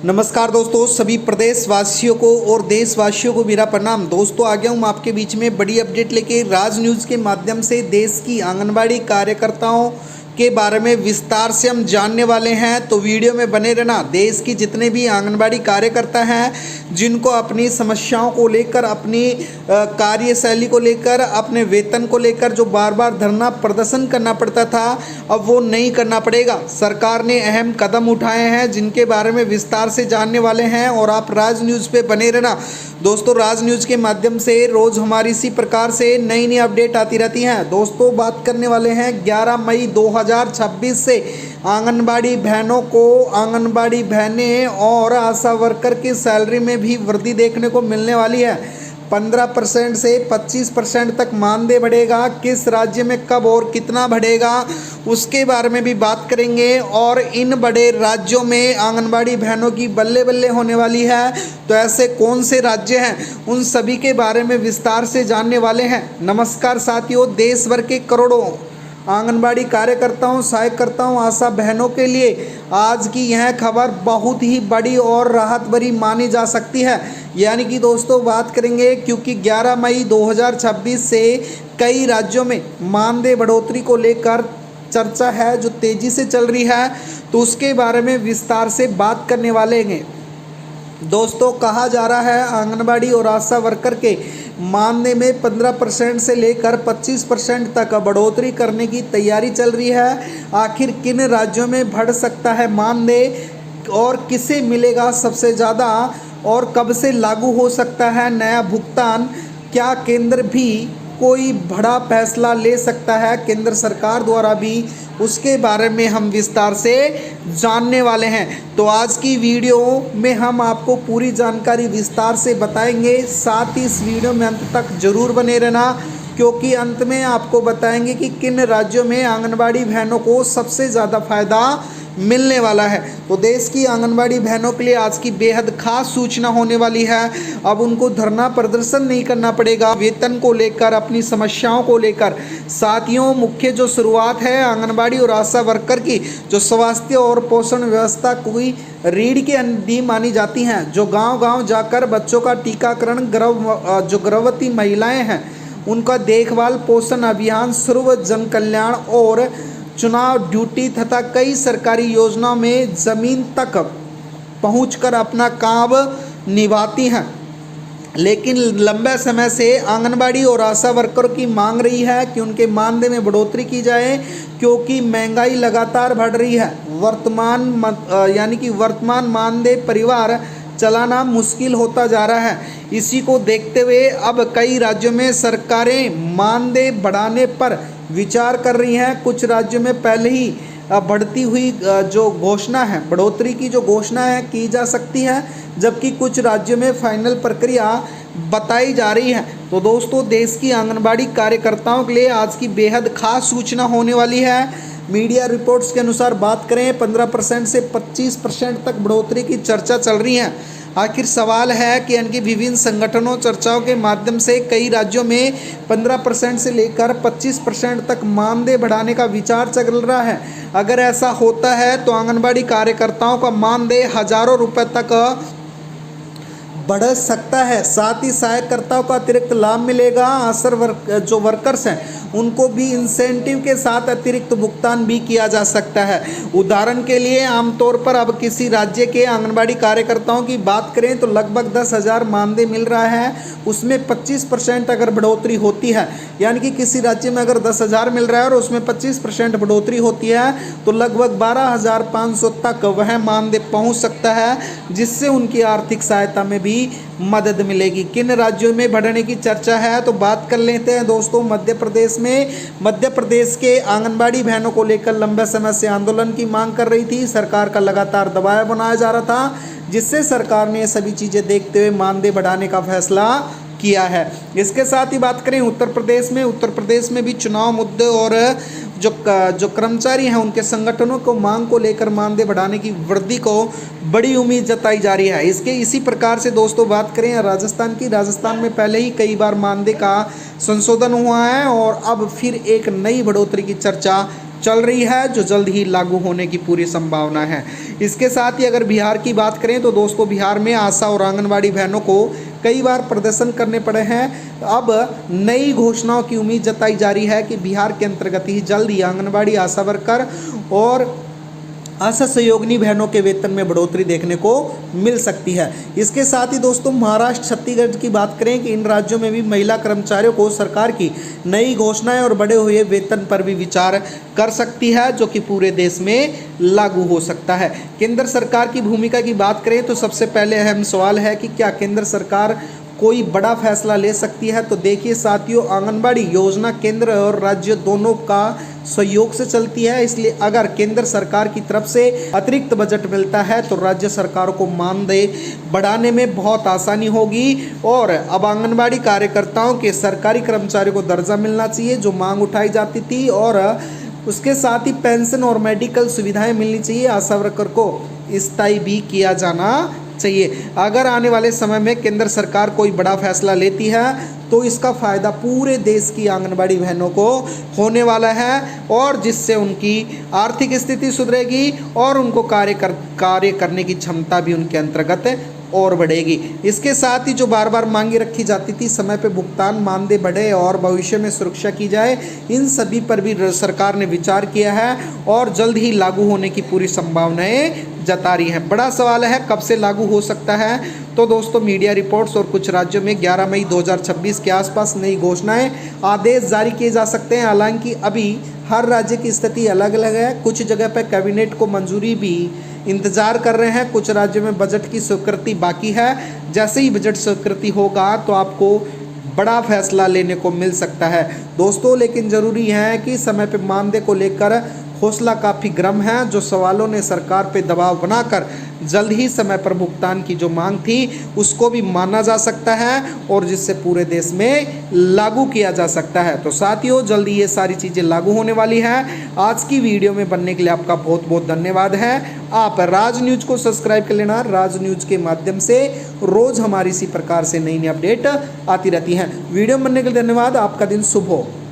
नमस्कार दोस्तों, सभी प्रदेशवासियों को और देशवासियों को मेरा प्रणाम। दोस्तों आ गया हूँ आपके बीच में बड़ी अपडेट लेके। राज न्यूज़ के माध्यम से देश की आंगनबाड़ी कार्यकर्ताओं के बारे में विस्तार से हम जानने वाले हैं, तो वीडियो में बने रहना। देश की जितने भी आंगनबाड़ी कार्यकर्ता हैं, जिनको अपनी समस्याओं को लेकर, अपनी कार्यशैली को लेकर, अपने वेतन को लेकर जो बार बार धरना प्रदर्शन करना पड़ता था, अब वो नहीं करना पड़ेगा। सरकार ने अहम कदम उठाए हैं जिनके बारे में विस्तार से जानने वाले हैं, और आप राज न्यूज़ पे बने रहना। दोस्तों राज न्यूज़ के माध्यम से रोज़ हमारी इसी प्रकार से नई नई अपडेट आती रहती हैं। दोस्तों बात करने वाले हैं 11 मई 2026 से आंगनबाड़ी बहनों को, आंगनबाड़ी बहनें और आशा वर्कर की सैलरी में भी वृद्धि देखने को मिलने वाली है। 15% से 25% तक मानदेय बढ़ेगा। किस राज्य में कब और कितना बढ़ेगा उसके बारे में भी बात करेंगे, और इन बड़े राज्यों में आंगनबाड़ी बहनों की बल्ले बल्ले होने वाली है, तो ऐसे कौन से राज्य हैं उन सभी के बारे में विस्तार से जानने वाले हैं। नमस्कार साथियों, देश भर के करोड़ों आंगनबाड़ी कार्यकर्ताओं, सहायकर्ताओं, आशा बहनों के लिए आज की यह खबर बहुत ही बड़ी और राहत भरी मानी जा सकती है। यानी कि दोस्तों बात करेंगे, क्योंकि 11 मई 2026 से कई राज्यों में मानदेय बढ़ोतरी को लेकर चर्चा है जो तेज़ी से चल रही है, तो उसके बारे में विस्तार से बात करने वाले हैं। दोस्तों कहा जा रहा है आंगनबाड़ी और आशा वर्कर के मानदेय में 15% से लेकर 25% तक बढ़ोतरी करने की तैयारी चल रही है। आखिर किन राज्यों में बढ़ सकता है मानदेय और किसे मिलेगा सबसे ज़्यादा, और कब से लागू हो सकता है नया भुगतान? क्या केंद्र भी कोई बड़ा फैसला ले सकता है केंद्र सरकार द्वारा भी? उसके बारे में हम विस्तार से जानने वाले हैं। तो आज की वीडियो में हम आपको पूरी जानकारी विस्तार से बताएंगे। साथ ही इस वीडियो में अंत तक जरूर बने रहना, क्योंकि अंत में आपको बताएंगे कि किन राज्यों में आंगनबाड़ी बहनों को सबसे ज़्यादा फायदा मिलने वाला है। तो देश की आंगनबाड़ी बहनों के लिए आज की बेहद खास सूचना होने वाली है। अब उनको धरना प्रदर्शन नहीं करना पड़ेगा वेतन को लेकर, अपनी समस्याओं को लेकर। साथियों मुख्य जो शुरुआत है आंगनबाड़ी और आशा वर्कर की, जो स्वास्थ्य और पोषण व्यवस्था कोई रीढ़ की हड्डी मानी जाती हैं, जो गांव-गांव जाकर बच्चों का टीकाकरण, जो गर्भवती महिलाएं हैं उनका देखभाल, पोषण अभियान, सर्व जन कल्याण और चुनाव ड्यूटी तथा कई सरकारी योजनाओं में ज़मीन तक पहुंचकर अपना काम निभाती हैं। लेकिन लंबे समय से आंगनबाड़ी और आशा वर्करों की मांग रही है कि उनके मानदेय में बढ़ोतरी की जाए, क्योंकि महंगाई लगातार बढ़ रही है। वर्तमान मानदेय परिवार चलाना मुश्किल होता जा रहा है। इसी को देखते हुए अब कई राज्यों में सरकारें मानदेय बढ़ाने पर विचार कर रही हैं। कुछ राज्यों में पहले ही बढ़ती हुई जो घोषणा है, बढ़ोतरी की जो घोषणा है की जा सकती है, जबकि कुछ राज्यों में फाइनल प्रक्रिया बताई जा रही है। तो दोस्तों देश की आंगनबाड़ी कार्यकर्ताओं के लिए आज की बेहद खास सूचना होने वाली है। मीडिया रिपोर्ट्स के अनुसार बात करें 15% से 25% तक बढ़ोतरी की चर्चा चल रही है। आखिर सवाल है कि इनकी विभिन्न संगठनों चर्चाओं के माध्यम से कई राज्यों में 15% से लेकर 25% तक मानदेय बढ़ाने का विचार चल रहा है। अगर ऐसा होता है तो आंगनबाड़ी कार्यकर्ताओं का मानदेय हजारों रुपए तक बढ़ सकता है। साथ ही सहायकर्ताओं का अतिरिक्त लाभ मिलेगा। जो वर्कर्स हैं उनको भी इंसेंटिव के साथ अतिरिक्त भुगतान भी किया जा सकता है। उदाहरण के लिए आमतौर पर अब किसी राज्य के आंगनबाड़ी कार्यकर्ताओं की बात करें तो लगभग 10,000 मानदेय मिल रहा है, उसमें 25% अगर बढ़ोतरी होती है, यानी कि किसी राज्य में अगर 10,000 मिल रहा है और उसमें 25% बढ़ोतरी होती है तो लगभग 12,500 तक वह मानदेय पहुँच सकता है, जिससे उनकी आर्थिक सहायता में भी मदद मिलेगी। किन राज्यों में बढ़ने की चर्चा है तो बात कर लेते हैं दोस्तों। मध्य प्रदेश के आंगनबाड़ी बहनों को लेकर लंबे समय से आंदोलन की मांग कर रही थी। सरकार का लगातार दबाव बनाया जा रहा था, जिससे सरकार ने सभी चीजें देखते हुए मानदेय बढ़ाने का फैसला किया है। इसके साथ ही बात करें उत्तर प्रदेश में भी चुनाव मुद्दे और जो कर्मचारी हैं उनके संगठनों को मांग को लेकर मानदेय बढ़ाने की वृद्धि को बड़ी उम्मीद जताई जा रही है। इसी प्रकार से दोस्तों बात करें राजस्थान में पहले ही कई बार मानदेय का संशोधन हुआ है, और अब फिर एक नई बढ़ोतरी की चर्चा चल रही है जो जल्द ही लागू होने की पूरी संभावना है। इसके साथ ही अगर बिहार की बात करें तो दोस्तों बिहार में आशा और आंगनबाड़ी बहनों को कई बार प्रदर्शन करने पड़े हैं। अब नई घोषणाओं की उम्मीद जताई जा रही है कि बिहार के अंतर्गत ही जल्द ही आंगनबाड़ी आशा वर्कर और आशा सहयोगिनी बहनों के वेतन में बढ़ोतरी देखने को मिल सकती है। इसके साथ ही दोस्तों महाराष्ट्र छत्तीसगढ़ की बात करें कि इन राज्यों में भी महिला कर्मचारियों को सरकार की नई घोषणाएं और बढ़े हुए वेतन पर भी विचार कर सकती है, जो कि पूरे देश में लागू हो सकता है। केंद्र सरकार की भूमिका की बात करें तो सबसे पहले अहम सवाल है कि क्या केंद्र सरकार कोई बड़ा फैसला ले सकती है। तो देखिए साथियों, आंगनबाड़ी योजना केंद्र और राज्य दोनों का सहयोग से चलती है, इसलिए अगर केंद्र सरकार की तरफ से अतिरिक्त बजट मिलता है तो राज्य सरकारों को मानदेय बढ़ाने में बहुत आसानी होगी। और अब आंगनबाड़ी कार्यकर्ताओं के सरकारी कर्मचारियों को दर्जा मिलना चाहिए, जो मांग उठाई जाती थी, और उसके साथ ही पेंशन और मेडिकल सुविधाएं मिलनी चाहिए। आशा वर्कर को स्थायी भी किया जाना चाहिए। अगर आने वाले समय में केंद्र सरकार कोई बड़ा फैसला लेती है तो इसका फ़ायदा पूरे देश की आंगनबाड़ी बहनों को होने वाला है, और जिससे उनकी आर्थिक स्थिति सुधरेगी और उनको कार्य करने की क्षमता भी उनके अंतर्गत और बढ़ेगी। इसके साथ ही जो बार बार मांगी रखी जाती थी, समय पे भुगतान, मानदेय बढ़े और भविष्य में सुरक्षा की जाए, इन सभी पर भी सरकार ने विचार किया है और जल्द ही लागू होने की पूरी संभावनाएं जता रही है। बड़ा सवाल है कब से लागू हो सकता है। तो दोस्तों मीडिया रिपोर्ट्स और कुछ राज्यों में 11 मई 2026 के आसपास नई घोषणाएं, आदेश जारी किए जा सकते हैं। हालांकि अभी हर राज्य की स्थिति अलग अलग है। कुछ जगह पर कैबिनेट को मंजूरी भी इंतजार कर रहे हैं, कुछ राज्यों में बजट की स्वीकृति बाकी है। जैसे ही बजट स्वीकृति होगा तो आपको बड़ा फैसला लेने को मिल सकता है दोस्तों। लेकिन ज़रूरी है कि समय पे मानदेय को लेकर हौसला काफ़ी गर्म है। जो सवालों ने सरकार पे दबाव बनाकर जल्द ही समय पर भुगतान की जो मांग थी उसको भी माना जा सकता है, और जिससे पूरे देश में लागू किया जा सकता है। तो साथियों जल्दी ये सारी चीज़ें लागू होने वाली हैं। आज की वीडियो में बनने के लिए आपका बहुत बहुत धन्यवाद है। आप राज न्यूज़ को सब्सक्राइब कर लेना। राज न्यूज़ के माध्यम से रोज़ हमारी इसी प्रकार से नई नई अपडेट आती रहती हैं। वीडियो बनने के लिए धन्यवाद। आपका दिन शुभ हो।